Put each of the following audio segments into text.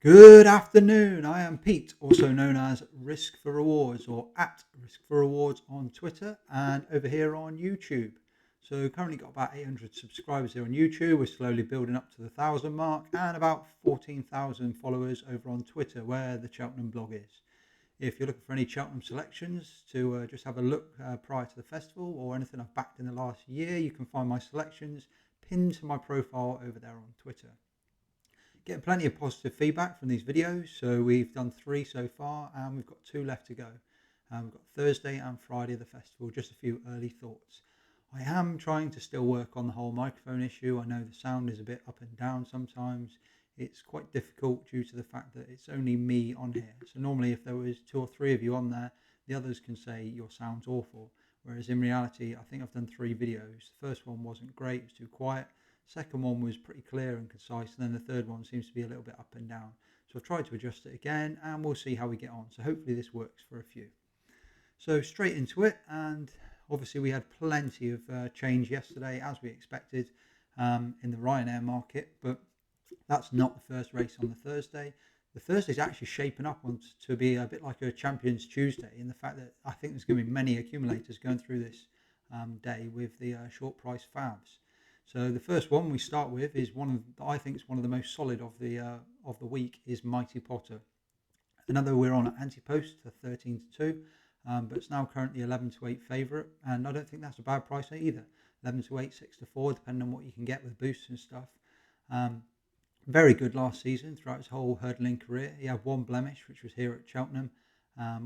Good afternoon. I am Pete, also known as Risk for Rewards or at Risk for Rewards on Twitter and over here on YouTube. So currently got about 800 subscribers here on YouTube. We're slowly building up to the 1,000 mark and about 14,000 followers over on Twitter where the Cheltenham blog is. If you're looking for any Cheltenham selections to just have a look prior to the festival or anything I've backed in the last year, you can find my selections pinned to my profile over there on Twitter. Getting plenty of positive feedback from these videos. So we've done 3 so far and we've got 2 left to go. We've got Thursday and Friday of the festival. Just a few early thoughts. I am trying to still work on the whole microphone issue. I know the sound is a bit up and down sometimes. It's quite difficult due to the fact that it's only me on here. So normally if there was 2 or 3 of you on there, the others can say your sound's awful. Whereas in reality, I think I've done 3 videos. The first one wasn't great, it was too quiet. Second one was pretty clear and concise, and then the third one seems to be a little bit up and down. So I've tried to adjust it again, and we'll see how we get on. So hopefully this works for a few. So straight into it, and obviously we had plenty of change yesterday, as we expected, in the Ryanair market, but that's not the first race on the Thursday. The Thursday is actually shaping up to be a bit like a Champions Tuesday in the fact that I think there's going to be many accumulators going through this day with the short price favs. So the first one we start with is I think is one of the most solid of the week is Mighty Potter. Another we're on at anti-post for 13 to 2, but it's now currently 11 to 8 favourite, and I don't think that's a bad price either. 11 to 8, 6 to 4, depending on what you can get with boosts and stuff. Very good last season throughout his whole hurdling career. He had one blemish, which was here at Cheltenham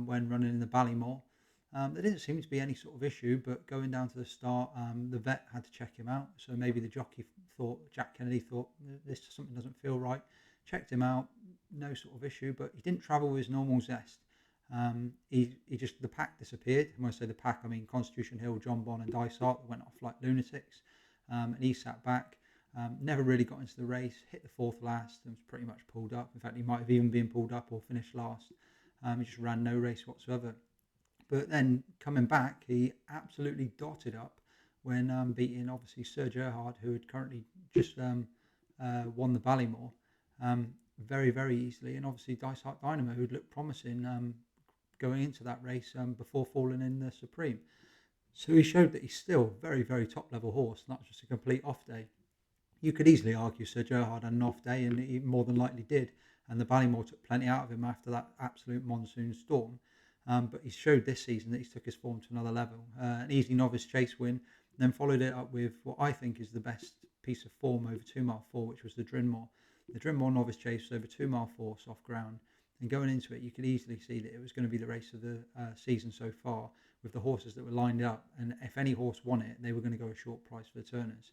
when running in the Ballymore. There didn't seem to be any sort of issue, but going down to the start, the vet had to check him out. So maybe the jockey Jack Kennedy thought, something doesn't feel right. Checked him out, no sort of issue, but he didn't travel with his normal zest. The pack disappeared. And when I say the pack, I mean Constitution Hill, John Bon and Dysart that went off like lunatics. And he sat back, never really got into the race, hit the fourth last and was pretty much pulled up. In fact, he might have even been pulled up or finished last. He just ran no race whatsoever. But then coming back, he absolutely dotted up when beating obviously Sir Gerhard, who had currently just won the Ballymore very, very easily, and obviously Dysart Dynamo, who'd looked promising going into that race before falling in the Supreme. So he showed that he's still very, very top level horse, not just a complete off day. You could easily argue Sir Gerhard had an off day, and he more than likely did, and the Ballymore took plenty out of him after that absolute monsoon storm. But he showed this season that he's took his form to another level. An easy Novice Chase win, then followed it up with what I think is the best piece of form over 2 mile 4, which was the Drinmore. The Drinmore Novice Chase was over 2 mile 4 soft ground, and going into it, you could easily see that it was going to be the race of the season so far with the horses that were lined up. And if any horse won it, they were going to go a short price for the turners.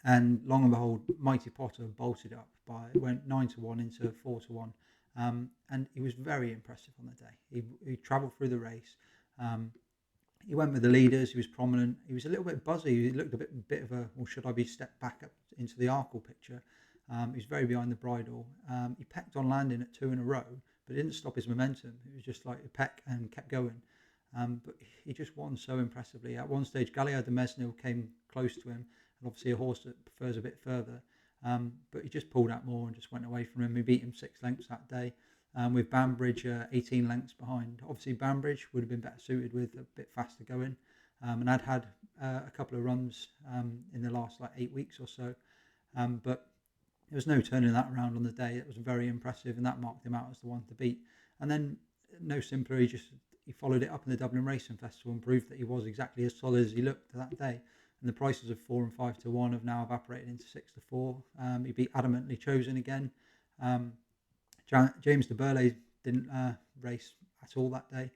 And long and behold, Mighty Potter bolted up it went 9 to 1 into 4 to 1. And he was very impressive on the day. He travelled through the race. He went with the leaders. He was prominent. He was a little bit buzzy. He looked a bit of a, well, should I be stepped back up into the Arkle picture? He was very behind the bridle. He pecked on landing at 2 in a row, but it didn't stop his momentum. It was just like a peck and kept going. But he just won so impressively. At one stage, Galliard de Mesnil came close to him, and obviously a horse that prefers a bit further. But he just pulled out more and just went away from him. He beat him 6 lengths that day, with Banbridge 18 lengths behind. Obviously, Banbridge would have been better suited with a bit faster going, and I'd had a couple of runs in the last 8 weeks or so. But there was no turning that around on the day. It was very impressive, and that marked him out as the one to beat. And then, no simpler, he followed it up in the Dublin Racing Festival and proved that he was exactly as solid as he looked that day. And the prices of 4 and 5 to 1 have now evaporated into 6 to 4. He beat Adamantly Chosen again. James de Burley didn't race at all that day,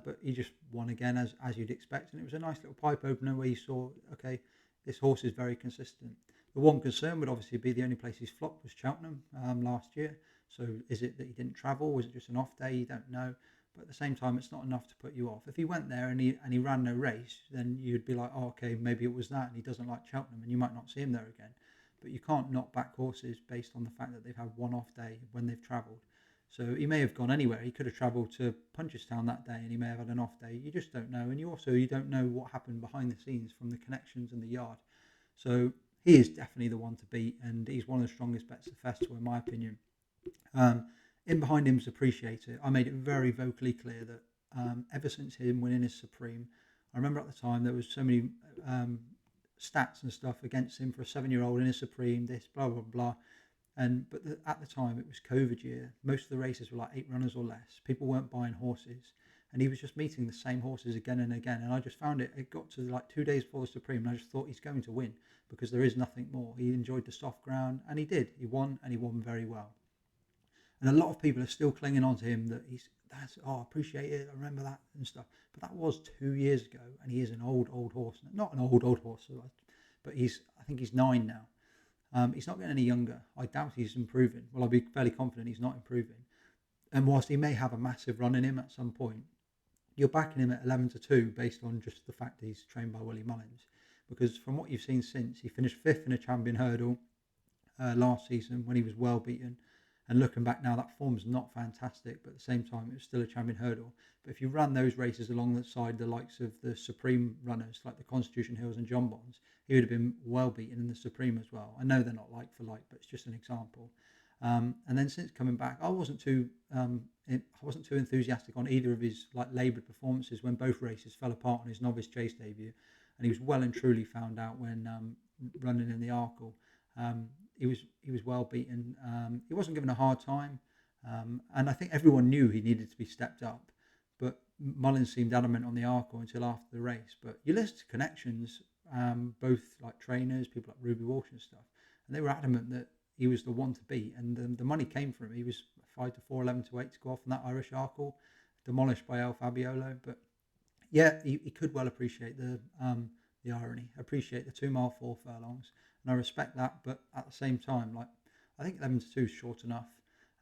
but he just won again as you'd expect. And it was a nice little pipe opener where you saw, okay, this horse is very consistent. The one concern would obviously be the only place he's flopped was Cheltenham last year. So is it that he didn't travel? Was it just an off day? You don't know. But at the same time, it's not enough to put you off. If he went there and he ran no race, then you'd be like, oh, okay, maybe it was that, and he doesn't like Cheltenham, and you might not see him there again. But you can't not back horses based on the fact that they've had one off day when they've travelled. So he may have gone anywhere. He could have travelled to Punchestown that day, and he may have had an off day. You don't know, and you don't know what happened behind the scenes from the connections and the yard. So he is definitely the one to beat, and he's one of the strongest bets of the festival, in my opinion. Um, in behind him's Appreciator. I made it very vocally clear that ever since him winning his Supreme, I remember at the time there was so many um, stats and stuff against him for a 7-year-old in his Supreme, this blah blah blah. At the time it was COVID year. Most of the races were like 8 runners or less. People weren't buying horses, and he was just meeting the same horses again and again. And I just found it got to like 2 days before the Supreme, and I just thought he's going to win because there is nothing more. He enjoyed the soft ground, and he did. He won, and he won very well. And a lot of people are still clinging on to him that I appreciate it, I remember that and stuff. But that was 2 years ago, and he is an old horse. Not an old horse, but I think he's 9 now. He's not getting any younger. I doubt he's improving. Well, I'll be fairly confident he's not improving. And whilst he may have a massive run in him at some point, you're backing him at 11-2 based on just the fact that he's trained by Willie Mullins. Because from what you've seen since, he finished 5th in a champion hurdle last season when he was well beaten. And looking back now, that form's not fantastic, but at the same time, it was still a champion hurdle. But if you ran those races alongside the likes of the Supreme runners, like the Constitution Hills and John Bonds, he would have been well beaten in the Supreme as well. I know they're not like for like, but it's just an example. And then since coming back, I wasn't too enthusiastic on either of his like laboured performances when both races fell apart on his Novice Chase debut, and he was well and truly found out when running in the Arkle. He was well beaten. He wasn't given a hard time, and I think everyone knew he needed to be stepped up. But Mullins seemed adamant on the Arkle until after the race. But you listen to connections, both like trainers, people like Ruby Walsh and stuff, and they were adamant that he was the one to beat, and the money came for him. He was 5-4, 11-8 to go off on that Irish Arkle, demolished by El Fabiolo. But yeah, he could well appreciate the irony, appreciate the 2 mile 4 furlongs. And I respect that, but at the same time, like I think 11-2 is short enough,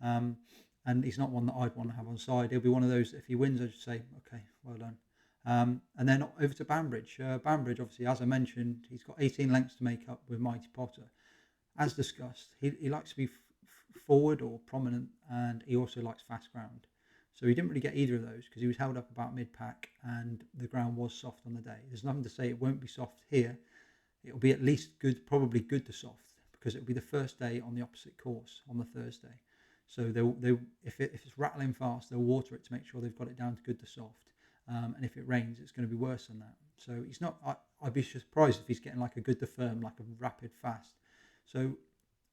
and he's not one that I'd want to have on side. He'll be one of those that if he wins, I'd just say, okay, well done. And then over to Banbridge. Banbridge, obviously, as I mentioned, he's got 18 lengths to make up with Mighty Potter. As discussed, he likes to be forward or prominent, and he also likes fast ground. So he didn't really get either of those because he was held up about mid-pack, and the ground was soft on the day. There's nothing to say it won't be soft here. It'll be at least good, probably good to soft, because it'll be the first day on the opposite course on the Thursday. So if it's rattling fast, they'll water it to make sure they've got it down to good to soft. And if it rains, it's going to be worse than that. So he's not. I'd be surprised if he's getting like a good to firm, like a rapid fast. So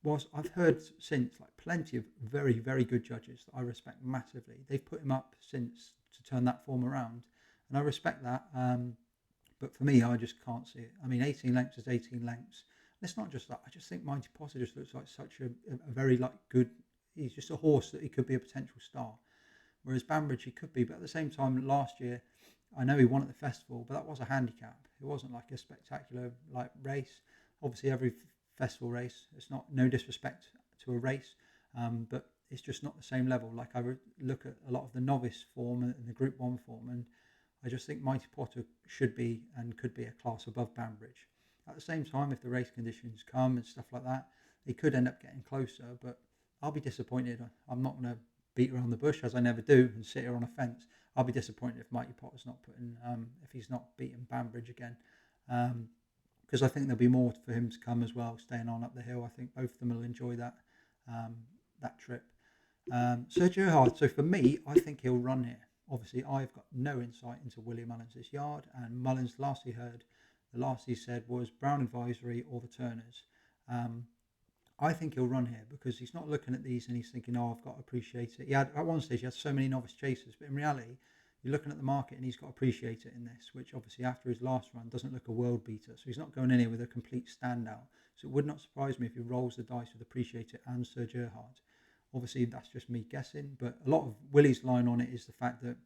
whilst I've heard since like plenty of very, very good judges that I respect massively, they've put him up since to turn that form around, and I respect that. But for me, I just can't see it. I mean, 18 lengths is 18 lengths. And it's not just that. I just think Mighty Potter just looks like such a very like good. He's just a horse that he could be a potential star. Whereas Banbridge, he could be. But at the same time, last year, I know he won at the festival, but that was a handicap. It wasn't like a spectacular like race. Obviously, every festival race, it's not no disrespect to a race, but it's just not the same level. Like I look at a lot of the novice form and the Group 1 form, and I just think Mighty Potter should be and could be a class above Banbridge. At the same time, if the race conditions come and stuff like that, he could end up getting closer, but I'll be disappointed. I'm not going to beat around the bush, as I never do, and sit here on a fence. I'll be disappointed if Mighty Potter's not putting, if he's not beating Banbridge again, because I think there'll be more for him to come as well, staying on up the hill. I think both of them will enjoy that trip. Sir Gerhard, so for me, I think he'll run here. Obviously, I've got no insight into Willie Mullins' yard, and Mullins, the last he said was Brown Advisory or the Turners. I think he'll run here because he's not looking at these and he's thinking, oh, I've got to appreciate it. At one stage, he had so many novice chasers, but in reality, you're looking at the market and he's got to appreciate it in this, which obviously after his last run doesn't look a world beater. So he's not going in here with a complete standout. So it would not surprise me if he rolls the dice with Appreciate It and Sir Gerhard. Obviously, that's just me guessing, but a lot of Willie's line on it is the fact that,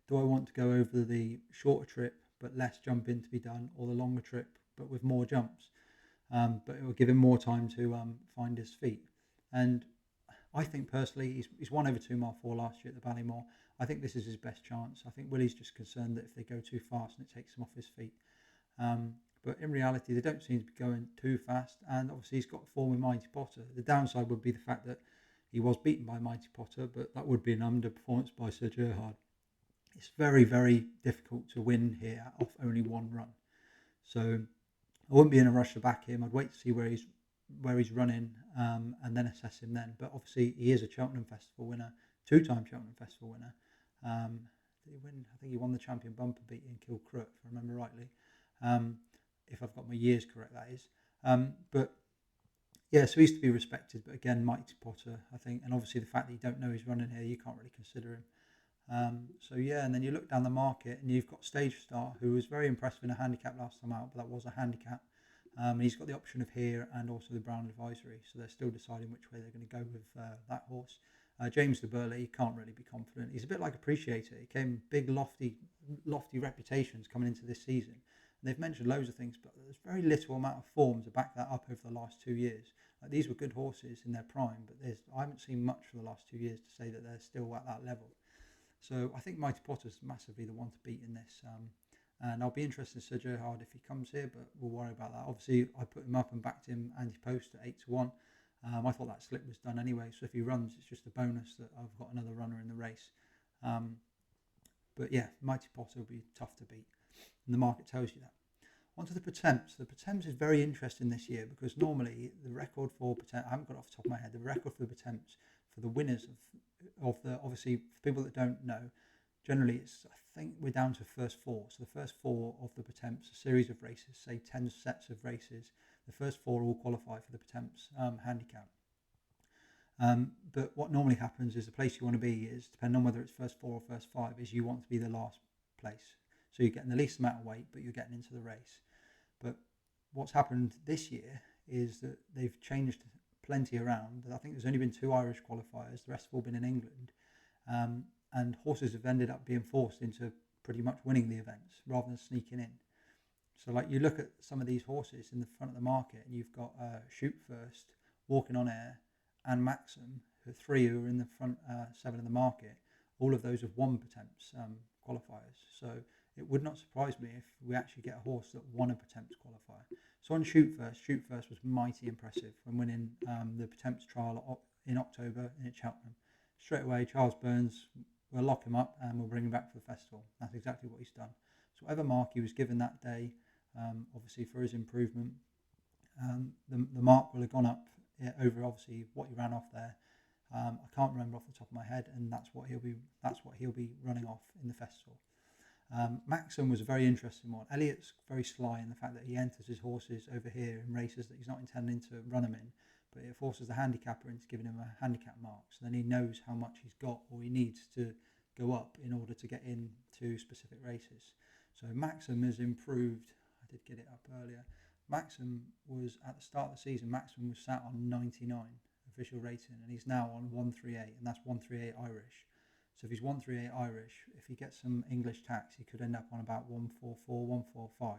do I want to go over the shorter trip but less jumping to be done, or the longer trip but with more jumps? But it will give him more time to find his feet. And I think personally, he's won over 2 mile 4 last year at the Ballymore. I think this is his best chance. I think Willie's just concerned that if they go too fast and it takes him off his feet. But in reality, they don't seem to be going too fast. And obviously, he's got form with Mighty Potter. The downside would be the fact that he was beaten by Mighty Potter, but that would be an underperformance by Sir Gerhard. It's very, very difficult to win here off only one run. So I wouldn't be in a rush to back him. I'd wait to see where he's running, and then assess him then. But obviously, he is a Cheltenham Festival winner, two-time Cheltenham Festival winner. Did he win? I think he won the Champion Bumper, beating Kilcroot, if I remember rightly. If I've got my years correct, that is. But yeah, so he's to be respected. But again, Mighty Potter, I think, and obviously the fact that you don't know he's running here, you can't really consider him. So yeah, and then you look down the market and you've got Stage Star, who was very impressive in a handicap last time out, but that was a handicap. And he's got the option of here and also the Brown Advisory, so they're still deciding which way they're going to go with that horse. James de Burley can't really be confident. He's a bit like Appreciator. He came big, lofty reputations coming into this season. And they've mentioned loads of things, but there's very little amount of form to back that up over the last 2 years. Like, these were good horses in their prime, but I haven't seen much for the last 2 years to say that they're still at that level. So I think Mighty Potter's massively the one to beat in this. And I'll be interested in Sir Gerhard if he comes here, but we'll worry about that. Obviously, I put him up and backed him anti-post at 8-1. I thought that slip was done anyway, so if he runs, it's just a bonus that I've got another runner in the race. But yeah, Mighty Potter will be tough to beat, and the market tells you that. On to the Pertemps. The Pertemps is very interesting this year because normally the record for Pertemps, I haven't got it off the top of my head, the record for the Pertemps, for the winners of the, obviously, for people that don't know, generally it's, I think we're down to first four. So the first four of the Pertemps, a series of races, say 10 sets of races, the first four all qualify for the Pertemps handicap. But what normally happens is the place you want to be is, depending on whether it's first four or first five, is you want to be the last place. So you're getting the least amount of weight, but you're getting into the race. But what's happened this year is that they've changed plenty around. I think there's only been 2 Irish qualifiers. The rest have all been in England. And horses have ended up being forced into pretty much winning the events rather than sneaking in. So like, you look at some of these horses in the front of the market and you've got Shoot First, Walking on Air and Maxim, who are in the front 7 of the market. All of those have won Pertemps qualifiers. So it would not surprise me if we actually get a horse that won a Pertemps qualifier. So on Shoot First was mighty impressive when winning the Pertemps trial in October in Cheltenham. Straight away, Charles Burns, we'll lock him up and we'll bring him back for the festival. That's exactly what he's done. So whatever mark he was given that day, obviously for his improvement, the mark will have gone up over obviously what he ran off there. I can't remember off the top of my head, and that's what he'll be running off in the festival. Maxim was a very interesting one. Elliot's very sly in the fact that he enters his horses over here in races that he's not intending to run them in, but it forces the handicapper into giving him a handicap mark, so then he knows how much he's got or he needs to go up in order to get into specific races. So Maxim has improved. I did get it up earlier. Maxim was, at the start of the season, Maxim was sat on 99 official rating, and he's now on 138, and that's 138 Irish. So if he's 138 Irish, if he gets some English tax, he could end up on about 144, 145.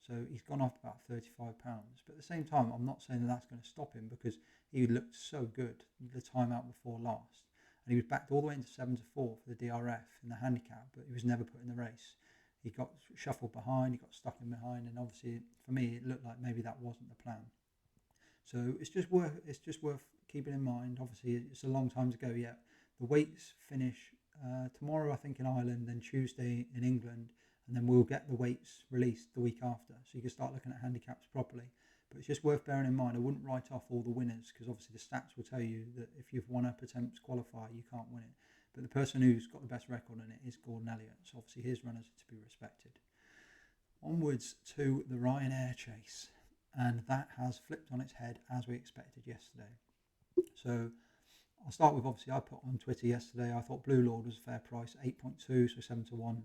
So he's gone off about £35. But at the same time, I'm not saying that that's going to stop him, because he looked so good the time out before last. And he was backed all the way into 7-4 for the DRF in the handicap, but he was never put in the race. He got shuffled behind, he got stuck in behind, and obviously for me it looked like maybe that wasn't the plan. So it's just worth keeping in mind. Obviously it's a long time to go yet. The weights finish tomorrow, I think, in Ireland, then Tuesday in England, and then we'll get the weights released the week after, so you can start looking at handicaps properly. But it's just worth bearing in mind, I wouldn't write off all the winners, because obviously the stats will tell you that if you've won a Pertemps qualifier, you can't win it. But the person who's got the best record in it is Gordon Elliott, so obviously his runners are to be respected. Onwards to the Ryanair Chase, and that has flipped on its head as we expected yesterday. So I'll start with, obviously I put on Twitter yesterday, I thought Blue Lord was a fair price, 8.2, so 7-1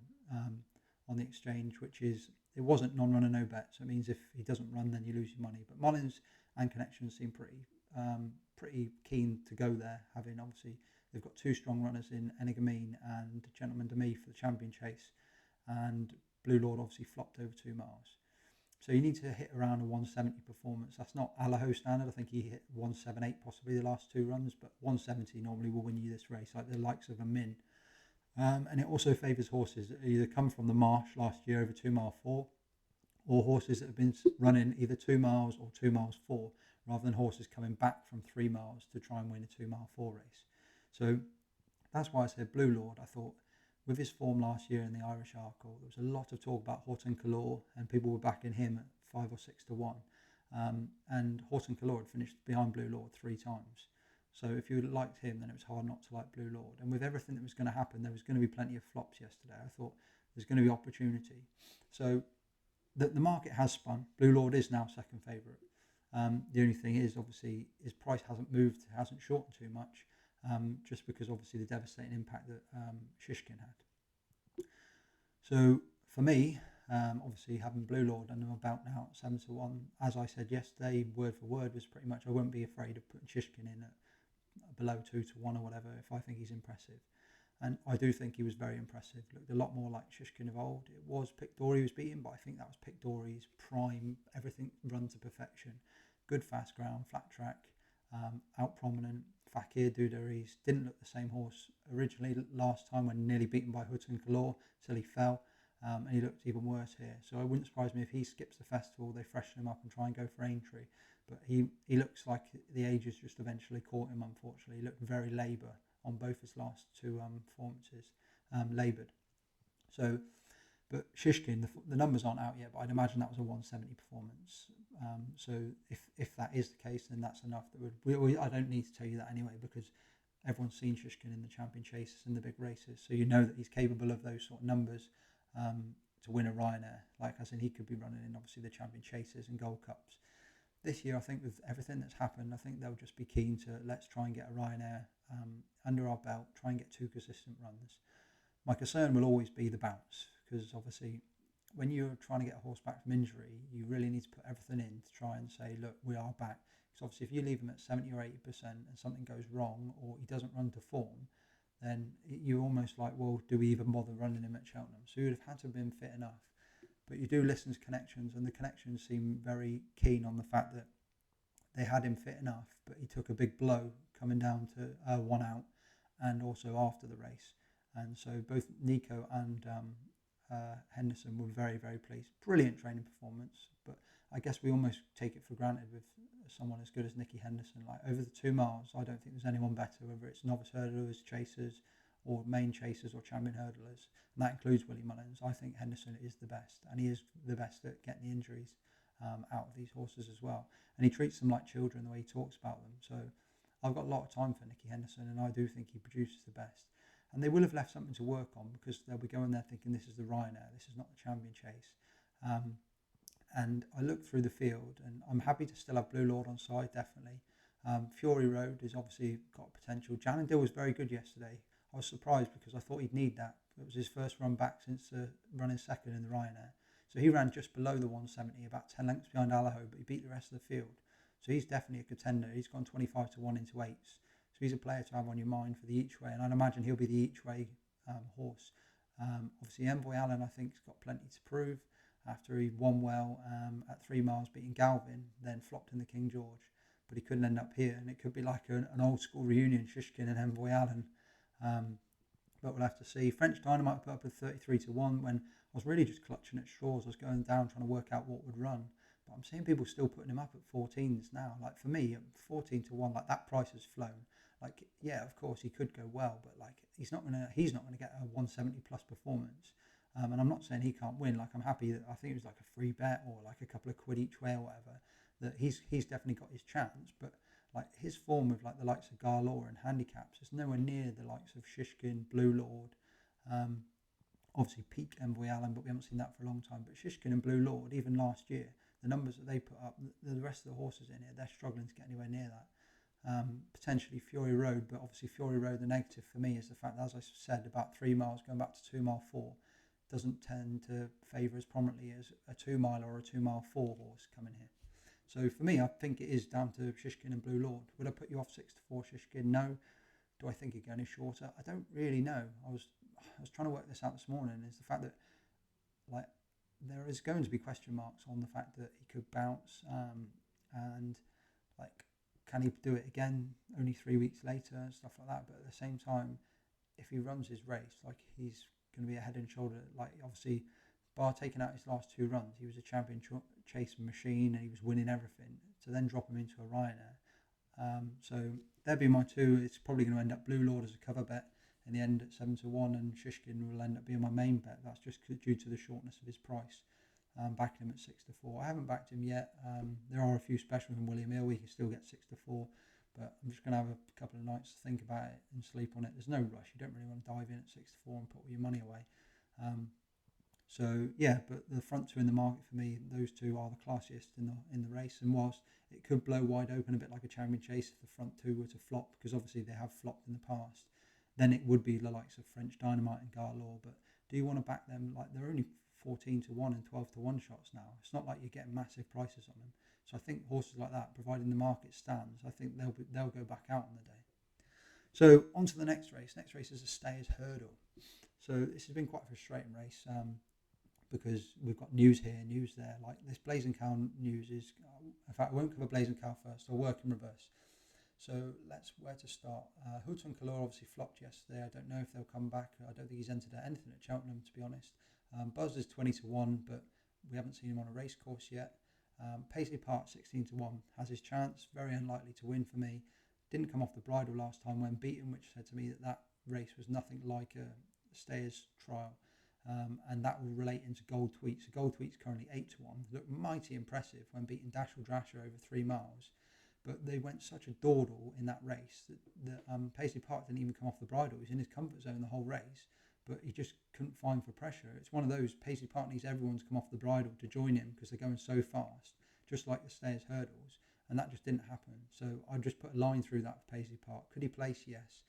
on the exchange, which is, it wasn't non-runner no bet, so it means if he doesn't run then you lose your money. But Mullins and Connections seem pretty keen to go there, having obviously they've got 2 strong runners in Enigamine and Gentleman Demi for the Champion Chase, and Blue Lord obviously flopped over 2 miles. So you need to hit around a 170 performance. That's not Allaho standard. I think he hit 178 possibly the last 2 runs, but 170 normally will win you this race, like the likes of a Min. And it also favours horses that either come from the marsh last year over 2 mile 4, or horses that have been running either 2 miles or 2 miles 4, rather than horses coming back from 3 miles to try and win a 2 mile 4 race. So that's why I said Blue Lord. I thought with his form last year in the Irish Arkle, there was a lot of talk about Horton Calor, and people were backing him at 5 or 6 to 1. And Horton Calor had finished behind Blue Lord 3 times. So if you liked him, then it was hard not to like Blue Lord. And with everything that was going to happen, there was going to be plenty of flops yesterday. I thought there's going to be opportunity. So the market has spun. Blue Lord is now second favourite. The only thing is, obviously, his price hasn't moved, hasn't shortened too much, just because obviously the devastating impact that Shishkin had. So for me, obviously having Blue Lord and I'm about now at 7 to 1, as I said yesterday, word for word was pretty much I won't be afraid of putting Shishkin in at below 2 to 1 or whatever if I think he's impressive. And I do think he was very impressive. Looked a lot more like Shishkin of old. It was Pictori he was beating, but I think that was Pictori's prime, everything run to perfection. Good fast ground, flat track, out prominent. Fakir Dudaris didn't look the same horse originally last time when nearly beaten by Hutton Calor till he fell. And he looked even worse here. So it wouldn't surprise me if he skips the festival, they freshen him up and try and go for Aintree. But he looks like the ages just eventually caught him, unfortunately. He looked very labour on both his last 2 performances, laboured. So, but Shishkin, the numbers aren't out yet, but I'd imagine that was a 170 performance. So if that is the case, then that's enough. I don't need to tell you that anyway, because everyone's seen Shishkin in the champion chases and the big races, so you know that he's capable of those sort of numbers to win a Ryanair. Like as in, he could be running in obviously the champion chases and Gold Cups. This year, I think with everything that's happened, I think they'll just be keen to let's try and get a Ryanair under our belt, try and get 2 consistent runs. My concern will always be the bounce, because obviously when you're trying to get a horse back from injury, you really need to put everything in to try and say, look, we are back. Because obviously if you leave him at 70 or 80% and something goes wrong or he doesn't run to form, then you're almost like, well, do we even bother running him at Cheltenham? So you would have had to have been fit enough. But you do listen to connections, and the connections seem very keen on the fact that they had him fit enough, but he took a big blow coming down to 1 out and also after the race. And so both Nico and Henderson were very, very pleased. Brilliant training performance, but I guess we almost take it for granted with someone as good as Nicky Henderson. Like over the 2 miles, I don't think there's anyone better, whether it's novice hurdlers, chasers, or main chasers or champion hurdlers, and that includes Willie Mullins. I think Henderson is the best, and he is the best at getting the injuries out of these horses as well. And he treats them like children the way he talks about them. So I've got a lot of time for Nicky Henderson, and I do think he produces the best. And they will have left something to work on, because they'll be going there thinking this is the Ryanair, this is not the champion chase. And I looked through the field, and I'm happy to still have Blue Lord on side, definitely. Fury Road has obviously got potential. Jannendale was very good yesterday. I was surprised because I thought he'd need that. It was his first run back since running second in the Ryanair. So he ran just below the 170, about 10 lengths behind Allaho, but he beat the rest of the field. So he's definitely a contender. He's gone 25 to 1 into 8s. So he's a player to have on your mind for the each way, and I'd imagine he'll be the each way horse. Obviously, Envoy Allen, I think, has got plenty to prove after he won well at 3 miles, beating Galvin, then flopped in the King George. But he couldn't end up here, and it could be like an old school reunion, Shishkin and Envoy Allen. But we'll have to see. French Dynamite put up at 33 to 1 when I was really just clutching at straws. I was going down trying to work out what would run. But I'm seeing people still putting him up at 14s now. Like for me, 14 to 1, like that price has flown. Like, yeah, of course he could go well, but like he's not gonna get a 170 plus performance. And I'm not saying he can't win. Like I'm happy that I think it was like a free bet or like a couple of quid each way or whatever. That he's definitely got his chance, but like his form with like the likes of Garlaw and handicaps is nowhere near the likes of Shishkin, Blue Lord, obviously peak Envoy Allen, but we haven't seen that for a long time. But Shishkin and Blue Lord, even last year, the numbers that they put up, the rest of the horses in here, they're struggling to get anywhere near that. Potentially Fury Road, but obviously Fury Road, the negative for me is the fact that, as I said, about 3 miles going back to 2 mile 4 doesn't tend to favour as prominently as a 2 mile or a 2 mile 4 horse coming here. So for me, I think it is down to Shishkin and Blue Lord. Would I put you off 6 to 4 Shishkin? No. Do I think he'd go any shorter? I don't really know. I was trying to work this out this morning. Is the fact that like there is going to be question marks on the fact that he could bounce and like can he do it again only 3 weeks later and stuff like that. But at the same time, if he runs his race, like he's going to be a head and shoulder. Like obviously, bar taking out his last 2 runs, he was a champion chase machine and he was winning everything. To then drop him into a Ryanair. So there'd be my 2. It's probably going to end up Blue Lord as a cover bet in the end at 7 to 1, and Shishkin will end up being my main bet. That's just due to the shortness of his price. backing him at 6-4. I haven't backed him yet. There are a few specials in William Hill. He can still get 6-4, but I'm just going to have a couple of nights to think about it and sleep on it. There's no rush. You don't really want to dive in at 6-4 and put all your money away. So yeah, but the front two in the market for me, those two are the classiest in the race. And whilst it could blow wide open a bit like a Champion Chase if the front two were to flop, because obviously they have flopped in the past, then it would be the likes of French Dynamite and Garlour. But do you want to back them? Like, they're only 14-1 and 12-1 shots now. It's not like you're getting massive prices on them. So I think horses like that, providing the market stands, I think they'll go back out on the day. So on to the next race. Next race is a Stayers Hurdle. So this has been quite a frustrating race. Because we've got news here, news there. Like this Blazing Cow news is, in fact, I won't cover Blazing Cow first. I'll work in reverse. So where to start? Houghton Calor obviously flopped yesterday. I don't know if they'll come back. I don't think he's entered anything at Cheltenham, to be honest. Buzz is 20-1, but we haven't seen him on a race course yet. Paisley Park 16-1 has his chance. Very unlikely to win for me. Didn't come off the bridle last time when beaten, which said to me that race was nothing like a Stayers trial. And that will relate into Gold Tweets. So Gold Tweets currently 8-1. Looked mighty impressive when beating Dashel Drasher over 3 miles. But they went such a dawdle in that race that Paisley Park didn't even come off the bridle. He was in his comfort zone the whole race, but he just couldn't find for pressure. It's one of those, Paisley Park needs everyone to come off the bridle to join him because they're going so fast, just like the Stayers Hurdles, and that just didn't happen. So I just put a line through that for Paisley Park. Could he place? Yes.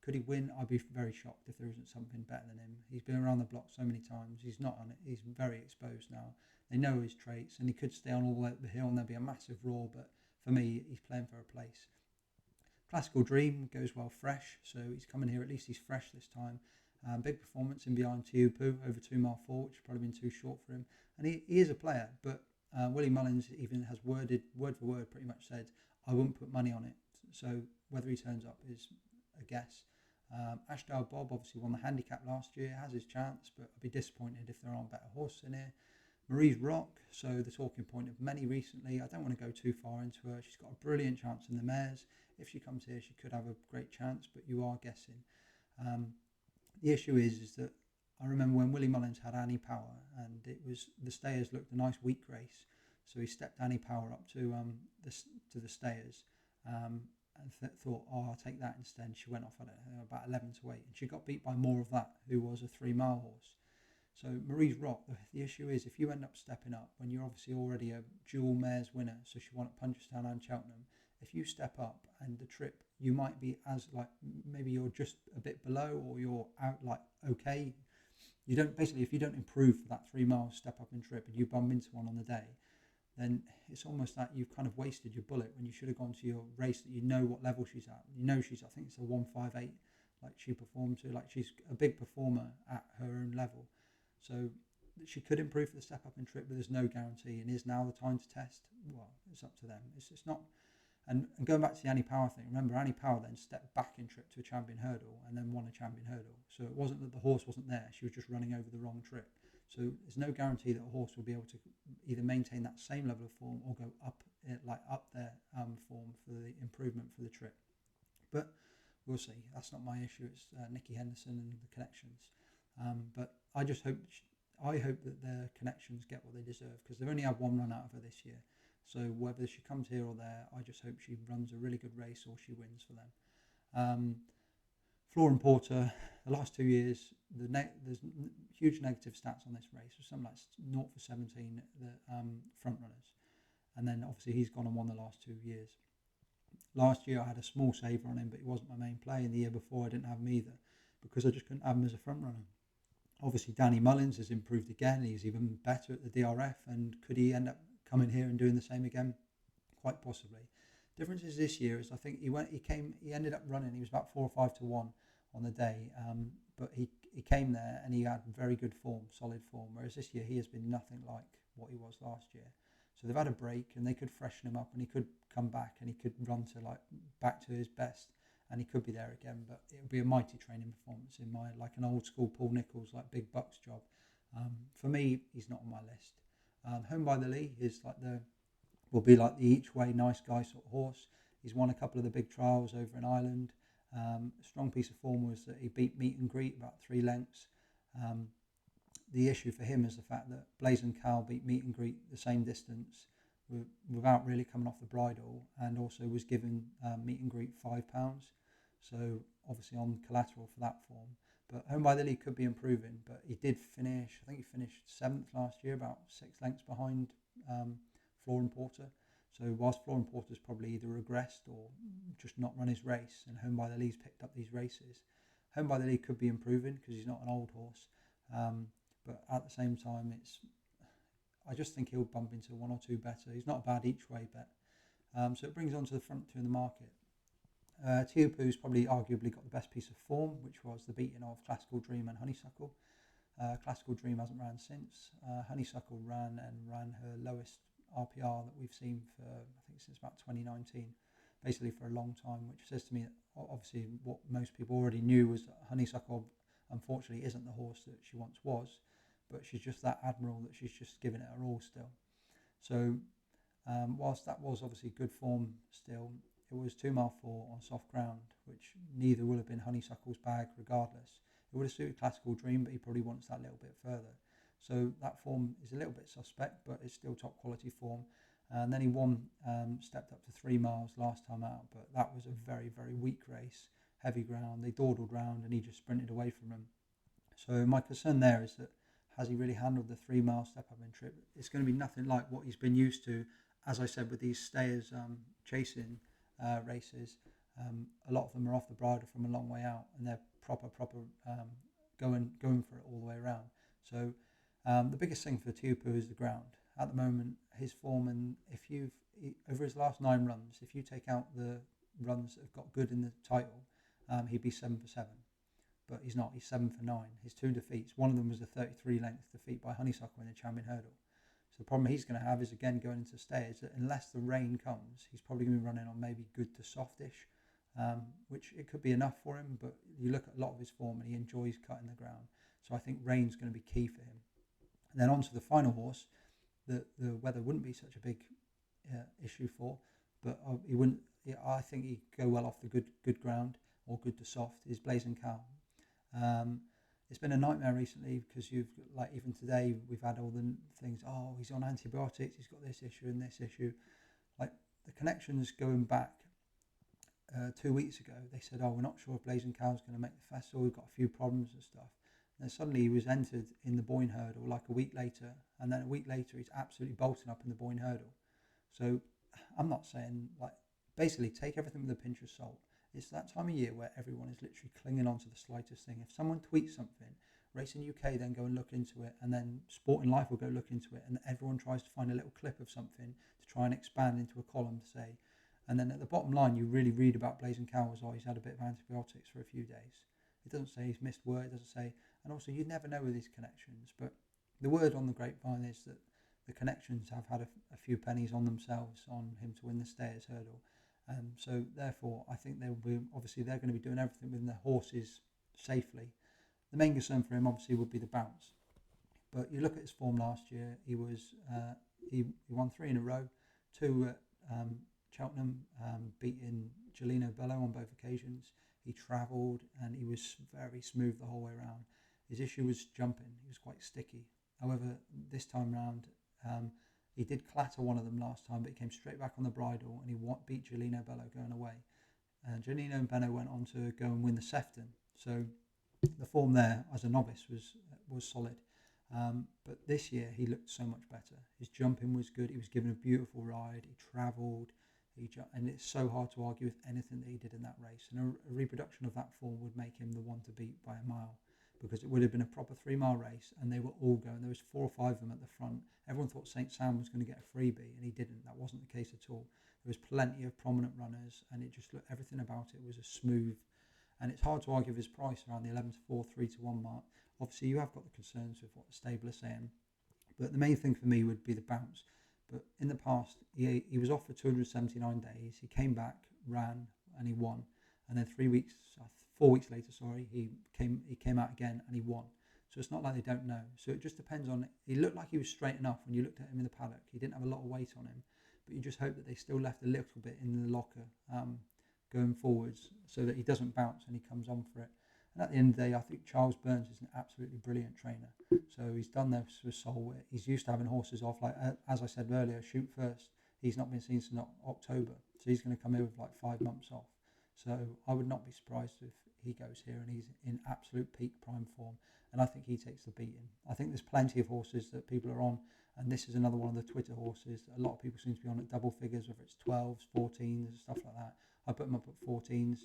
Could he win? I'd be very shocked if there isn't something better than him. He's been around the block so many times. He's not on it. He's very exposed now. They know his traits, and he could stay on all the way up the hill and there'd be a massive roar, but for me, he's playing for a place. Classical Dream goes well fresh, so he's coming here. At least he's fresh this time. Big performance in behind Tiupu over 2 mile 4, which has probably been too short for him. And he is a player, but Willie Mullins even has word for word pretty much said, I wouldn't put money on it. So whether he turns up is a guess. Ashdale Bob obviously won the handicap last year, has his chance, but I'd be disappointed if there aren't better horses in here. Marie's Rock, so the talking point of many recently. I don't want to go too far into her. She's got a brilliant chance in the mares. If she comes here, she could have a great chance, but you are guessing. The issue is that I remember when Willie Mullins had Annie Power, and it was the Stayers looked a nice weak race, so he stepped Annie Power up to the Stayers, and thought, I'll take that instead. She went off, I don't know, about 11-8, and she got beat by More of That, who was a 3 mile horse. So Marie's Rock, the issue is if you end up stepping up when you're obviously already a dual mares winner, so she won at Punchestown and Cheltenham, if you step up and the trip, you might be as like, maybe you're just a bit below or you're out like okay. You don't, basically if you don't improve for that 3 mile step up in trip and you bump into one on the day, then it's almost that you've kind of wasted your bullet when you should have gone to your race that you know what level she's at. You know she's, I think it's a 158, like she performed to, like she's a big performer at her own level. So she could improve for the step up in trip, but there's no guarantee. And is now the time to test? Well, it's up to them. It's not. And going back to the Annie Power thing, remember Annie Power then stepped back in trip to a champion hurdle and then won a champion hurdle. So it wasn't that the horse wasn't there; she was just running over the wrong trip. So there's no guarantee that a horse will be able to either maintain that same level of form or go up their form for the improvement for the trip. But we'll see. That's not my issue. It's Nicky Henderson and the connections. But I just hope that their connections get what they deserve, because they've only had one run out of her this year. So whether she comes here or there, I just hope she runs a really good race or she wins for them. Floor and Porter, the last 2 years, there's huge negative stats on this race. There's something like 0 for 17 the front runners, and then obviously he's gone and won the last 2 years. Last year I had a small saver on him, but he wasn't my main play. And the year before I didn't have him either, because I just couldn't have him as a front runner. Obviously Danny Mullins has improved again. He's even better at the DRF, and could he end up coming here and doing the same again? Quite possibly. Difference is this year is I think he ended up running. He was about 4 or 5-1 on the day, but he came there and he had very good form, solid form. Whereas this year he has been nothing like what he was last year. So they've had a break and they could freshen him up, and he could come back and he could run to back to his best, and he could be there again. But it would be a mighty training performance in my like an old school Paul Nicholls big bucks job. For me, he's not on my list. Home by the Lee is will be like the each way nice guy sort of horse. He's won a couple of the big trials over in Ireland. A strong piece of form was that he beat Meet and Greet about 3 lengths. the issue for him is the fact that Blaze and Cal beat Meet and Greet the same distance without really coming off the bridle, and also was given Meet and Greet £5. So obviously on collateral for that form. But Home by the League could be improving, but he did finish, I think he finished 7th last year, about 6 lengths behind Floor and Porter. So whilst Floor and Porter's probably either regressed or just not run his race, and Home by the League's picked up these races, Home by the League could be improving because he's not an old horse. But at the same time, I just think he'll bump into one or two better. He's not a bad each way bet. So it brings on to the front two in the market. Teahupoo's probably arguably got the best piece of form, which was the beating of Classical Dream and Honeysuckle. Classical Dream hasn't ran since. Honeysuckle ran her lowest RPR that we've seen for, I think, since about 2019, basically for a long time, which says to me that obviously what most people already knew was that Honeysuckle unfortunately isn't the horse that she once was, but she's just that admiral that she's just given it her all still. So whilst that was obviously good form still, it was 2 mile 4 on soft ground, which neither will have been Honeysuckle's bag regardless. It would have suited Classical Dream, but he probably wants that little bit further. So that form is a little bit suspect, but it's still top quality form. And then he won, stepped up to 3 miles last time out, but that was a very, very weak race, heavy ground. They dawdled round and he just sprinted away from them. So my concern there is that, has he really handled the 3 mile step up in trip? It's going to be nothing like what he's been used to, as I said, with these stayers chasing races. A lot of them are off the bridle from a long way out, and they're proper going for it all the way around. So the biggest thing for Teahupoo is the ground. At the moment, his form, and over his last 9 runs, if you take out the runs that have got good in the title, he'd be 7 for 7. But he's not. He's 7 for 9. His 2 defeats, one of them was a 33 length defeat by Honeysuckle in the Champion Hurdle. So the problem he's going to have is, again, going into stayers, that unless the rain comes, he's probably going to be running on maybe good to softish, which it could be enough for him, but you look at a lot of his form and he enjoys cutting the ground. So I think rain's going to be key for him. And then on to the final horse, the weather wouldn't be such a big issue for, but he wouldn't. I think he'd go well off the good ground or good to soft. Is Blazing Cow. It's been a nightmare recently because even today we've had all the things. Oh, he's on antibiotics. He's got this issue and this issue. Like the connections going back 2 weeks ago, they said, "Oh, we're not sure if Blazing Cow's going to make the festival. We've got a few problems and stuff." And then suddenly he was entered in the Boyne Hurdle like a week later, and then a week later he's absolutely bolting up in the Boyne Hurdle. So I'm not saying, basically take everything with a pinch of salt. It's that time of year where everyone is literally clinging on to the slightest thing. If someone tweets something, Racing UK then go and look into it, and then Sporting Life will go look into it, and everyone tries to find a little clip of something to try and expand into a column to say. And then at the bottom line, you really read about Blazing Cow as, he's had a bit of antibiotics for a few days. It doesn't say he's missed work, it doesn't say, and also you never know with these connections, but the word on the grapevine is that the connections have had a few pennies on themselves on him to win the Stayers Hurdle. So therefore, I think they're going to be doing everything with their horses safely. The main concern for him obviously would be the bounce. But you look at his form last year, he won 3 in a row, 2 at Cheltenham, beating Gelino Bello on both occasions. He travelled and he was very smooth the whole way around. His issue was jumping. He was quite sticky. However, this time round, he did clatter one of them last time, but he came straight back on the bridle and he beat Gelino Bello going away. And Gelino Bello went on to go and win the Sefton. So the form there as a novice was solid. But this year he looked so much better. His jumping was good. He was given a beautiful ride. He travelled. And it's so hard to argue with anything that he did in that race. And a reproduction of that form would make him the one to beat by a mile, because it would have been a proper 3 mile race and they were all going. There was 4 or 5 of them at the front. Everyone thought St. Sam was going to get a freebie, and he didn't. That wasn't the case at all. There was plenty of prominent runners, and it just looked, everything about it was a smooth. And it's hard to argue with his price around the 11 to 4, 3 to 1 mark. Obviously, you have got the concerns with what the stable are saying, but the main thing for me would be the bounce. But in the past, he was off for 279 days. He came back, ran, and he won. And then 4 weeks later, he came out again and he won. So it's not like they don't know. So it just depends on. He looked like he was straight enough when you looked at him in the paddock. He didn't have a lot of weight on him, but you just hope that they still left a little bit in the locker going forwards, so that he doesn't bounce and he comes on for it. And at the end of the day, I think Charles Burns is an absolutely brilliant trainer. So he's done this with Solwit. He's used to having horses off, like as I said earlier, Shoot First. He's not been seen since October, so he's going to come in with like 5 months off. So I would not be surprised if he goes here and he's in absolute peak prime form. And I think he takes the beating. I think there's plenty of horses that people are on, and this is another one of the Twitter horses that a lot of people seem to be on at double figures, whether it's 12s, 14s, stuff like that. I put him up at 14s.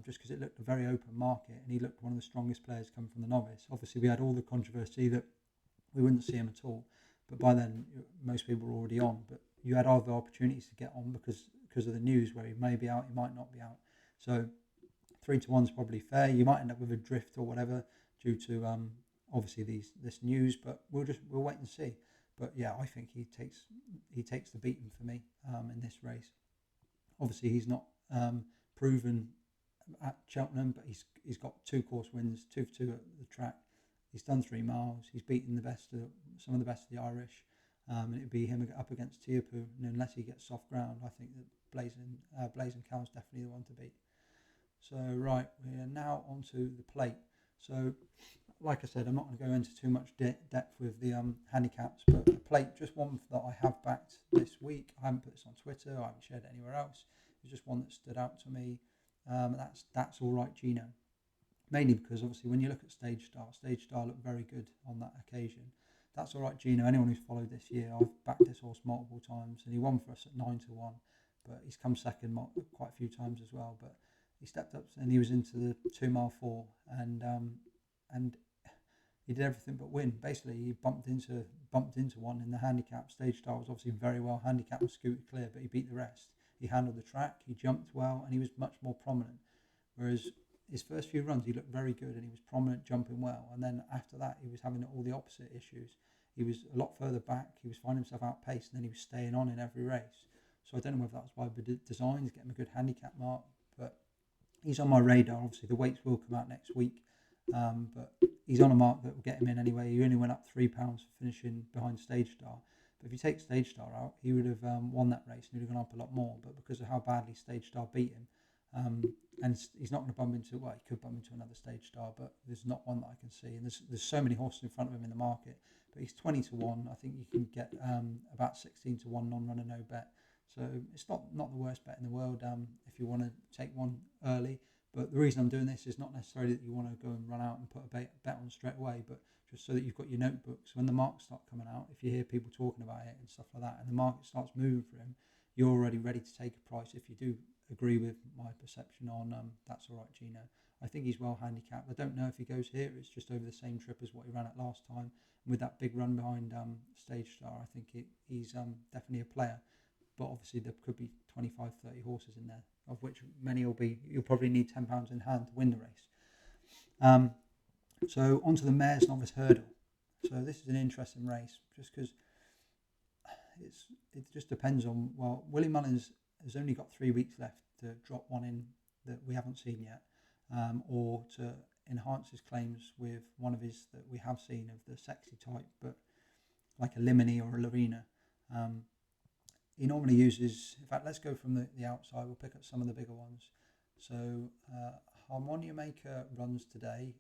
Just because it looked a very open market, and he looked one of the strongest players coming from the Novice. Obviously, we had all the controversy that we wouldn't see him at all, but by then most people were already on. But you had other opportunities to get on because of the news, where he may be out, he might not be out. So 3-1 is probably fair. You might end up with a drift or whatever due to obviously this news, but we'll wait and see. But yeah, I think he takes the beating for me in this race. Obviously, he's not proven at Cheltenham, but he's got 2 course wins, 2 for 2 at the track. He's done 3 miles. He's beaten some of the best of the Irish, and it'd be him up against Tiapu. And unless he gets soft ground, I think that Blazing Cow's definitely the one to beat. So right, we are now onto the plate. So, like I said, I'm not going to go into too much depth with the handicaps, but the plate, just one that I have backed this week. I haven't put this on Twitter. I haven't shared it anywhere else. It's just one that stood out to me. That's all right, Gino. Mainly because obviously when you look at Stage Star looked very good on that occasion. That's all right, Gino. Anyone who's followed this year, I've backed this horse multiple times, and he won for us at 9-1. But he's come second quite a few times as well. But he stepped up and he was into the 2 mile 4, and he did everything but win. Basically, he bumped into one in the handicap. Stage Star was obviously very well handicapped and scooted clear, but he beat the rest. He handled the track, he jumped well, and he was much more prominent. Whereas his first few runs, he looked very good and he was prominent, jumping well. And then after that, he was having all the opposite issues. He was a lot further back. He was finding himself outpaced, and then he was staying on in every race. So I don't know whether that's by design to get him a good handicap mark, but he's on my radar. Obviously, the weights will come out next week, but he's on a mark that will get him in anyway. He only went up £3 for finishing behind Stage Star. But if you take Stage Star out, he would have won that race and he would have gone up a lot more. But because of how badly Stage Star beat him, and he's not going to bump into, well, he could bump into another Stage Star, but there's not one that I can see. And there's so many horses in front of him in the market. But he's 20-1. I think you can get about 16-1 non-runner no bet. So it's not the worst bet in the world if you want to take one early. But the reason I'm doing this is not necessarily that you want to go and run out and put a bet on straight away, but just so that you've got your notebooks. When the marks start coming out, if you hear people talking about it and stuff like that, and the market starts moving for him, you're already ready to take a price if you do agree with my perception on That's All Right, Gino. I think he's well handicapped. I don't know if he goes here. It's just over the same trip as what he ran at last time. And with that big run behind Stage Star, I think he's definitely a player. But obviously there could be 25, 30 horses in there, of which many you'll probably need £10 in hand to win the race. So onto the Mares Novice Hurdle. So this is an interesting race, just because it just depends on, well, Willie Mullins has only got 3 weeks left to drop one in that we haven't seen yet, or to enhance his claims with one of his that we have seen of the sexy type, but like a Limini or a Lorena. He normally uses, in fact, let's go from the outside. We'll pick up some of the bigger ones. So Harmonia Maker runs today.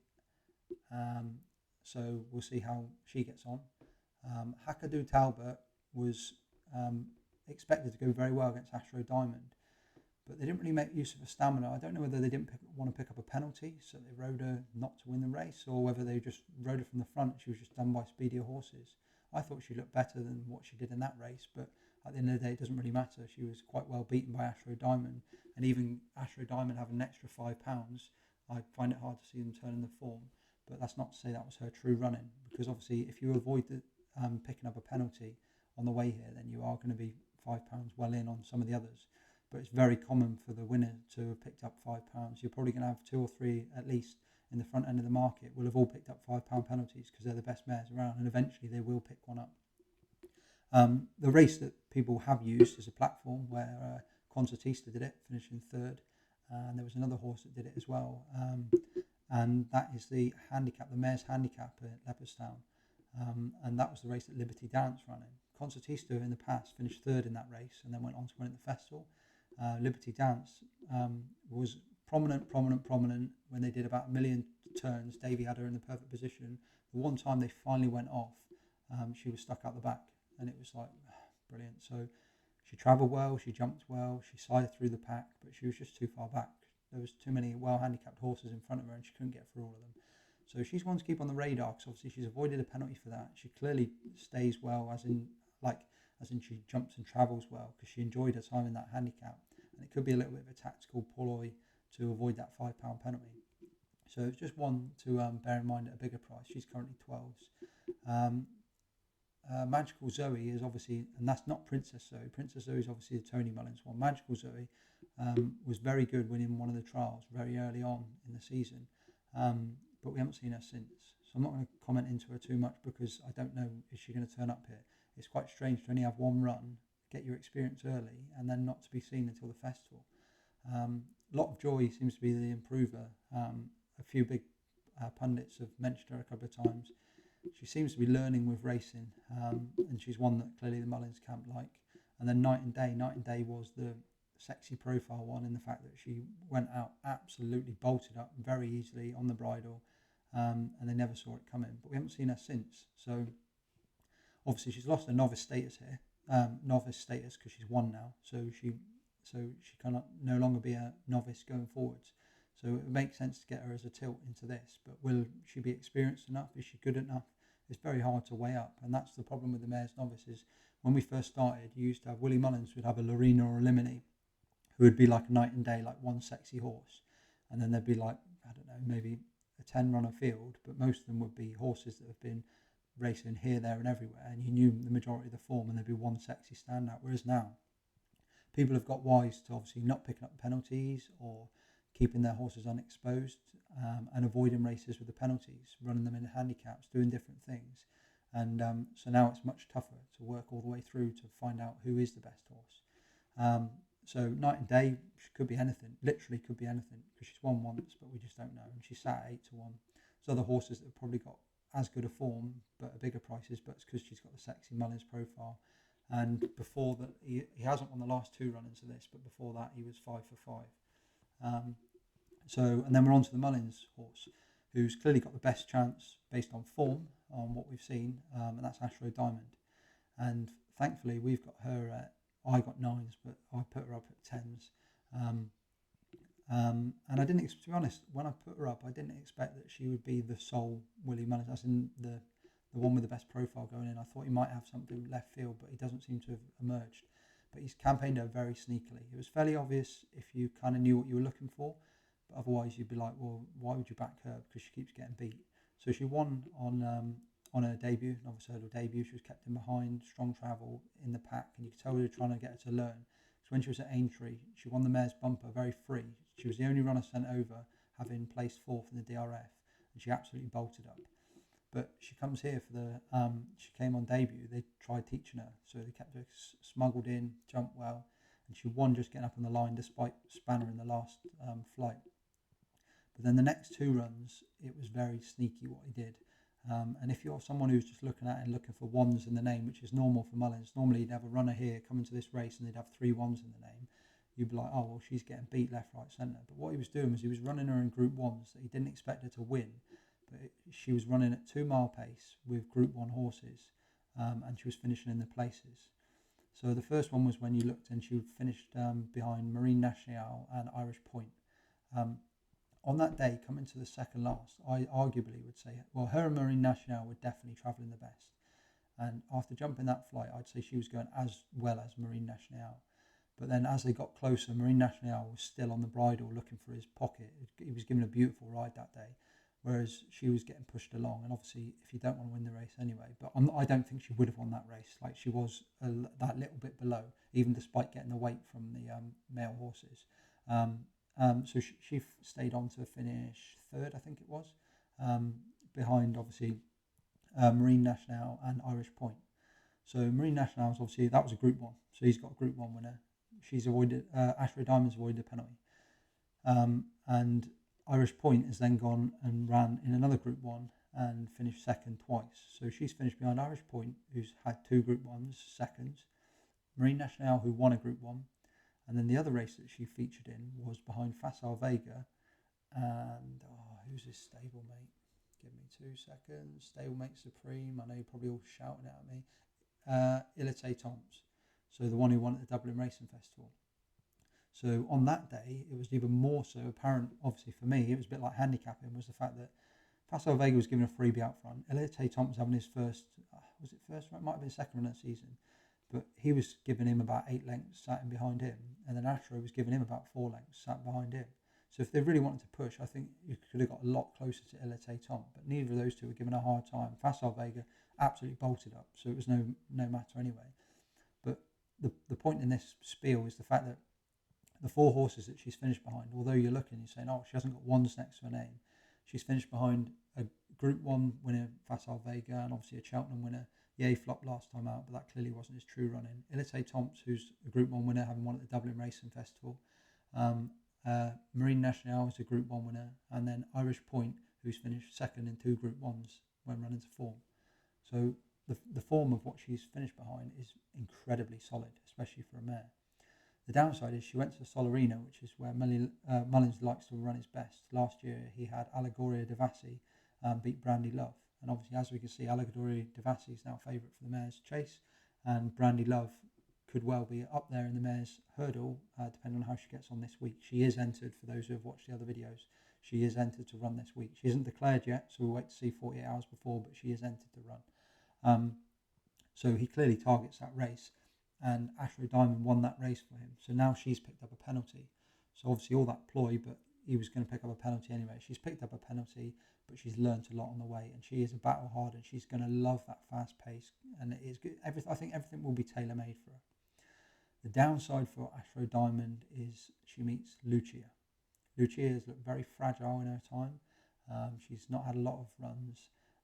So we'll see how she gets on. Hakadu Talbot was expected to go very well against Astro Diamond, but they didn't really make use of her stamina. I don't know whether they didn't want to pick up a penalty, so they rode her not to win the race, or whether they just rode her from the front. She was just done by speedier horses. I thought she looked better than what she did in that race, but at the end of the day, it doesn't really matter. She was quite well beaten by Astro Diamond, and even Astro Diamond having an extra £5, I find it hard to see them turning the form. But that's not to say that was her true running, because obviously if you avoid picking up a penalty on the way here, then you are going to be £5 well in on some of the others. But it's very common for the winner to have picked up £5. You're probably going to have 2 or 3 at least in the front end of the market will have all picked up £5 penalties because they're the best mares around, and eventually they will pick one up. The race that people have used as a platform, where Concertista did it, finishing 3rd, and there was another horse that did it as well, and that is the handicap, the Mares Handicap at Leopardstown, and that was the race that Liberty Dance ran in. Concertista in the past finished 3rd in that race and then went on to win at the festival. Liberty Dance was prominent when they did about 1 million turns. Davey had her in the perfect position. The one time they finally went off, she was stuck out the back, and it was like brilliant. So she travelled well, she jumped well, she sided through the pack, but she was just too far back. There was too many well-handicapped horses in front of her, and she couldn't get through all of them. So she's one to keep on the radar, because obviously she's avoided a penalty for that. She clearly stays well, as in she jumps and travels well, because she enjoyed her time in that handicap, and it could be a little bit of a tactical ploy to avoid that £5 penalty. So it's just one to bear in mind at a bigger price. She's currently 12s. Magical Zoe is obviously, and that's not Princess Zoe. Princess Zoe is obviously the Tony Mullins one. Magical Zoe was very good winning one of the trials very early on in the season, but we haven't seen her since. So I'm not going to comment into her too much, because I don't know if she's going to turn up here. It's quite strange to only have one run, get your experience early, and then not to be seen until the festival. A lot of Joy seems to be the improver. A few big pundits have mentioned her a couple of times. She seems to be learning with racing, and she's one that clearly the Mullins camp like. And then Night and Day was the sexy profile one, in the fact that she went out absolutely bolted up very easily on the bridle, and they never saw it coming. But we haven't seen her since. So obviously she's lost her novice status here, because she's won now. So she cannot no longer be a novice going forwards. So it makes sense to get her as a tilt into this. But will she be experienced enough? Is she good enough? It's very hard to weigh up. And that's the problem with the Mares Novices. When we first started, you used to have Willie Mullins would have a Lorena or a Limini, who would be like Night and Day, like one sexy horse. And then there'd be like, I don't know, maybe a 10-runner field. But most of them would be horses that have been racing here, there and everywhere. And you knew the majority of the form, and there'd be one sexy standout. Whereas now, people have got wise to obviously not picking up penalties or keeping their horses unexposed, and avoiding races with the penalties, running them in handicaps, doing different things. And so now it's much tougher to work all the way through to find out who is the best horse. So Night and Day could be anything, literally could be anything, because she's won once, but we just don't know. And she's sat at 8-1. There's other horses that have probably got as good a form, but at bigger prices, but it's because she's got the sexy Mullins profile. And before that, he hasn't won the last 2 run-ins of this, but before that he was 5 for 5. And then we're on to the Mullins horse, who's clearly got the best chance based on form, on what we've seen, and that's Astro Diamond. And thankfully we've got her at, I got 9s, but I put her up at 10s. And I didn't, to be honest, when I put her up, I didn't expect that she would be the sole Willie Mullins, as in the one with the best profile going in. I thought he might have something left field, but he doesn't seem to have emerged. But he's campaigned her very sneakily. It was fairly obvious if you kind of knew what you were looking for, but otherwise you'd be like, well, why would you back her? Because she keeps getting beat. So she won on her debut, Novice Hurdle debut. She was kept in behind, strong travel in the pack, and you could tell we were trying to get her to learn. So when she was at Aintree, she won the Mares Bumper very free. She was the only runner sent over, having placed 4th in the DRF, and she absolutely bolted up. But she comes here for the, she came on debut, they tried teaching her, so they kept her smuggled in, jumped well, and she won just getting up on the line despite spanner in the last flight. But then the next 2 runs, it was very sneaky what he did. And if you're someone who's just looking at it and looking for 1s in the name, which is normal for Mullins, normally you'd have a runner here come into this race and they'd have 3 1s in the name. You'd be like, oh, well, she's getting beat left, right, centre. But what he was doing was he was running her in Group 1s that he didn't expect her to win. But she was running at 2 mile pace with Group 1 horses, and she was finishing in the places. So the first one was when you looked, and she finished behind Marine Nationale and Irish Point. On that day, coming to the second last, I arguably would say, well, her and Marine Nationale were definitely travelling the best. And after jumping that flight, I'd say she was going as well as Marine Nationale. But then as they got closer, Marine Nationale was still on the bridle looking for his pocket. He was given a beautiful ride that day, whereas she was getting pushed along. And obviously, if you don't want to win the race anyway, but I don't think she would have won that race. Like, she was that little bit below, even despite getting the weight from the male horses. So she stayed on to finish 3rd, I think it was, behind obviously Marine Nationale and Irish Point. So Marine Nationale was obviously, that was a Group 1, so he's got a Group 1 winner. She's avoided, Ashray Diamond's avoided a penalty. And Irish Point has then gone and ran in another Group 1 and finished 2nd twice. So she's finished behind Irish Point, who's had 2 Group 1s, seconds. Marine Nationale, who won a Group 1. And then the other race that she featured in was behind Facile Vega and, Who's this stablemate? Give me 2 seconds. Stablemate Supreme. I know you're probably all shouting it at me. Pertemps. So the one who won at the Dublin Racing Festival. So on that day, it was even more so apparent, obviously for me, it was a bit like handicapping, was the fact that Facile Vega was given a freebie out front. Pertemps was having his first, was it first run? Might have been second run of the season. But he was giving him about 8 lengths, sat in behind him. And then Astro was giving him about 4 lengths, sat behind him. So if they really wanted to push, I think you could have got a lot closer to Pertemps. But neither of those two were given a hard time. Facile Vega absolutely bolted up, so it was no matter anyway. But the point in this spiel is the fact that the 4 horses that she's finished behind, although you're looking, you're saying, oh, she hasn't got ones next to her name. She's finished behind a Group 1 winner, Facile Vega, and obviously a Cheltenham winner. Yay, flop last time out, but that clearly wasn't his true running. Pertemps, who's a Group 1 winner, having won at the Dublin Racing Festival. Marine Nationale is a Group 1 winner. And then Irish Point, who's finished second in 2 Group 1s when running to form. So the form of what she's finished behind is incredibly solid, especially for a mare. The downside is she went to the Solarino, which is where Mullins likes to run his best. Last year he had Allegoria Devassi beat Brandy Love. And obviously, as we can see, Allegoria Devassi is now favourite for the mare's chase. And Brandy Love could well be up there in the mare's hurdle, depending on how she gets on this week. She is entered, for those who have watched the other videos, she is entered to run this week. She isn't declared yet, so we'll wait to see 48 hours before, but she is entered to run. So he clearly targets that race. And Astro Diamond won that race for him. So now she's picked up a penalty. So obviously all that ploy, but he was going to pick up a penalty anyway. She's picked up a penalty, but she's learnt a lot on the way. And she is a battle hard, and she's going to love that fast pace. And it is good. I think everything will be tailor-made for her. The downside for Astro Diamond is she meets Lucia. Lucia has looked very fragile in her time. She's not had a lot of runs.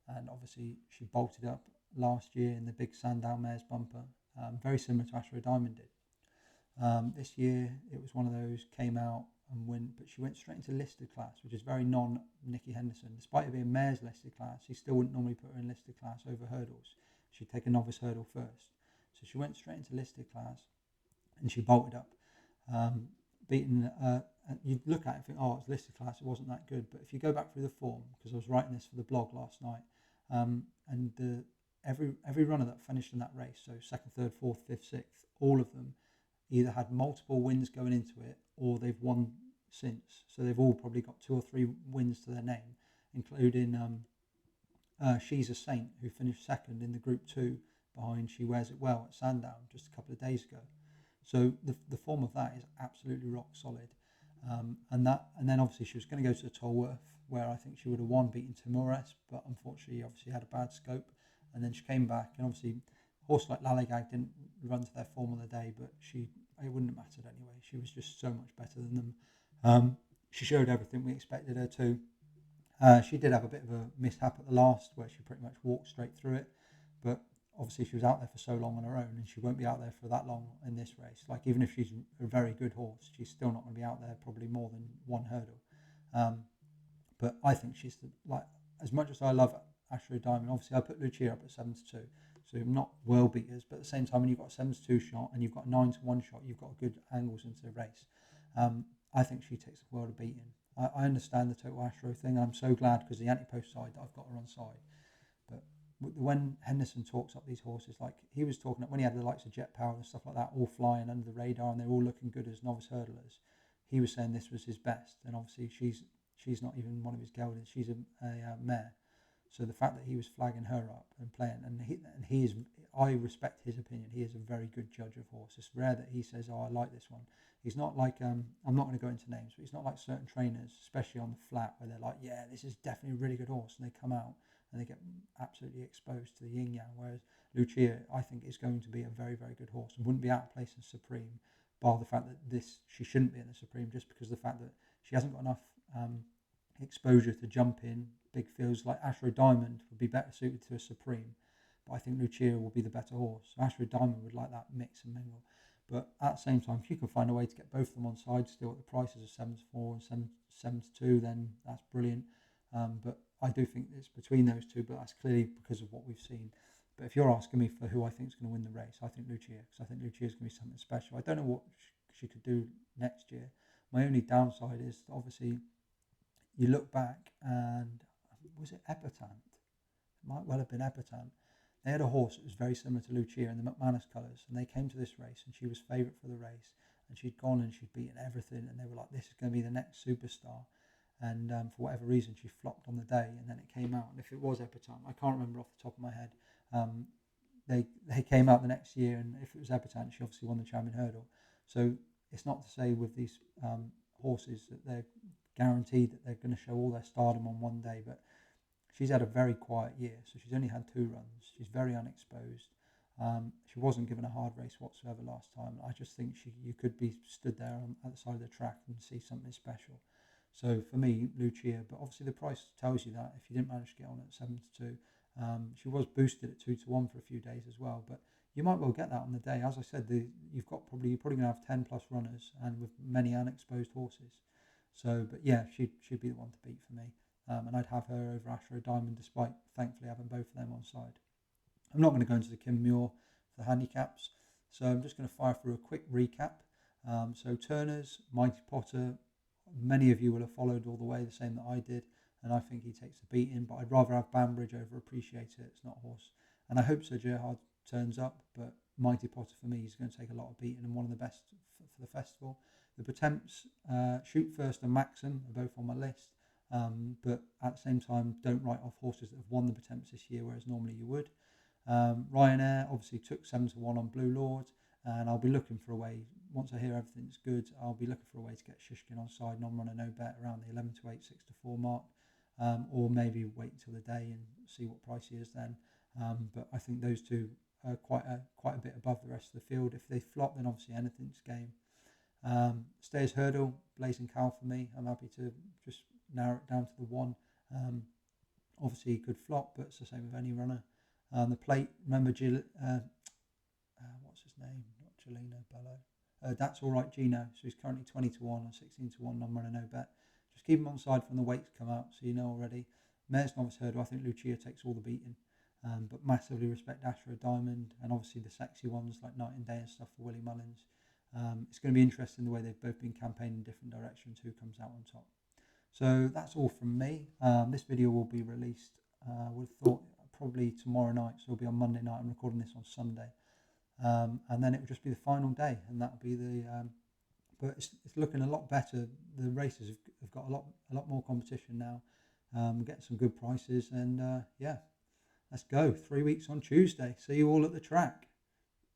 And obviously she bolted up last year in the big Sandown Mares bumper. Very similar to Astro Diamond did. This year it was one of those, came out and went, but she went straight into listed class, which is very non-Nicky Henderson. Despite it being mare's listed class, he still wouldn't normally put her in listed class over hurdles. She'd take a novice hurdle first. So she went straight into listed class and she bolted up. Beaten, you'd look at it and think, oh, it's listed class, it wasn't that good. But if you go back through the form, because I was writing this for the blog last night, every runner that finished in that race, so 2nd, 3rd, 4th, 5th, 6th, all of them either had multiple wins going into it or they've won since. So they've all probably got 2 or 3 wins to their name, including She's a Saint, who finished 2nd in the Group 2 behind She Wears It Well at Sandown just a couple of days ago. So the form of that is absolutely rock solid. And then obviously she was going to go to the Tolworth, where I think she would have won, beating Timores, but unfortunately obviously had a bad scope. And then she came back, and obviously a horse like Lalagag didn't run to their form on the day, but it wouldn't have mattered anyway. She was just so much better than them. She showed everything we expected her to. She did have a bit of a mishap at the last, where she pretty much walked straight through it, but obviously she was out there for so long on her own, and she won't be out there for that long in this race. Like, even if she's a very good horse, she's still not going to be out there probably more than one hurdle. But I think she's as much as I love Astro Diamond, obviously I put Lucia up at 7-2, so not world beaters, but at the same time, when you've got a 7-2 shot and you've got a 9-1 shot, you've got good angles into the race. I think she takes the world of beating. I understand the total Astro thing, and I'm so glad, because the anti-post side that I've got her on side. But when Henderson talks up these horses, like he was talking up when he had the likes of Jet Power and stuff like that, all flying under the radar, and they're all looking good as novice hurdlers, he was saying this was his best. And obviously she's not even one of his geldings, she's a mare. So the fact that he was flagging her up and playing, and he is, I respect his opinion. He is a very good judge of horse. It's rare that he says, "Oh, I like this one." He's not like I'm not going to go into names, but he's not like certain trainers, especially on the flat, where they're like, "Yeah, this is definitely a really good horse," and they come out and they get absolutely exposed to the yin yang. Whereas Lucia, I think, is going to be a very, very good horse and wouldn't be out of place in Supreme, bar the fact that she shouldn't be in the Supreme, just because of the fact that she hasn't got enough exposure to jump in big fields. Like Astro Diamond would be better suited to a Supreme, but I think Lucia will be the better horse. Astro Diamond would like that mix and mingle. But at the same time, if you can find a way to get both of them on side still at the prices of 7-4 and 7-2, then that's brilliant. But I do think it's between those two, but that's clearly because of what we've seen. But if you're asking me for who I think is going to win the race, I think Lucia, because I think Lucia is going to be something special. I don't know what she could do next year. My only downside is, obviously, you look back and was it Epatante? It might well have been Epatante. They had a horse that was very similar to Lucia in the McManus colours, and they came to this race, and she was favourite for the race, and she'd gone and she'd beaten everything, and they were like, this is going to be the next superstar. And for whatever reason, she flopped on the day, and then it came out. And if it was Epatante, I can't remember off the top of my head. They came out the next year, and if it was Epatante, she obviously won the Champion Hurdle. So it's not to say with these horses that they're guaranteed that they're going to show all their stardom on one day, but she's had a very quiet year, so she's only had 2 runs. She's very unexposed. She wasn't given a hard race whatsoever last time. I just think you could be stood there at the side of the track and see something special. So for me, Lucia, but obviously the price tells you that if you didn't manage to get on at 7-2. She was boosted at 2-1 for a few days as well, but you might well get that on the day. As I said, you're probably going to have 10 plus runners and with many unexposed horses. So, but yeah, she'd be the one to beat for me. And I'd have her over Ashra Diamond, despite thankfully having both of them on side. I'm not going to go into the Kim Muir for the handicaps, so I'm just going to fire through a quick recap. So Turner's, Mighty Potter, many of you will have followed all the way, the same that I did, and I think he takes the beating, but I'd rather have Banbridge over Appreciate It. It's not a horse. And I hope Sir Gerhard turns up, but Mighty Potter for me is going to take a lot of beating and one of the best for the festival. The Pertemps, Shoot First and Maxim are both on my list. But at the same time, don't write off horses that have won the Pertemps this year, whereas normally you would. Ryanair obviously took 7-1 on Blue Lord, and I'll be looking for a way, once I hear everything's good, I'll be looking for a way to get Shishkin on side, non-runner, no bet, around the 11-8, 6-4 mark, or maybe wait until the day and see what price he is then. But I think those two are quite a bit above the rest of the field. If they flop, then obviously anything's game. Stayers Hurdle, Blazing Cow for me. I'm happy to just narrow it down to the one. Obviously he could flop, but it's the same with any runner. The plate, remember what's his name? Not Gelino Bello. That's all right, Gino. So he's currently 20-1 or 16-1, non-runner, no bet. Just keep him on side from the weights come out, so you know already. Mare's Novice Hurdle, I think Lucia takes all the beating. But massively respect Ashra Diamond, and obviously the sexy ones like Night and Day and stuff for Willie Mullins. It's going to be interesting the way they've both been campaigning in different directions, who comes out on top. So that's all from me. This video will be released, would have thought, probably tomorrow night, so it'll be on Monday night. I'm recording this on Sunday. And then it will just be the final day, and that'll be the... but it's looking a lot better. The races have got a lot more competition now. We're getting some good prices, and yeah, let's go. 3 weeks on Tuesday. See you all at the track.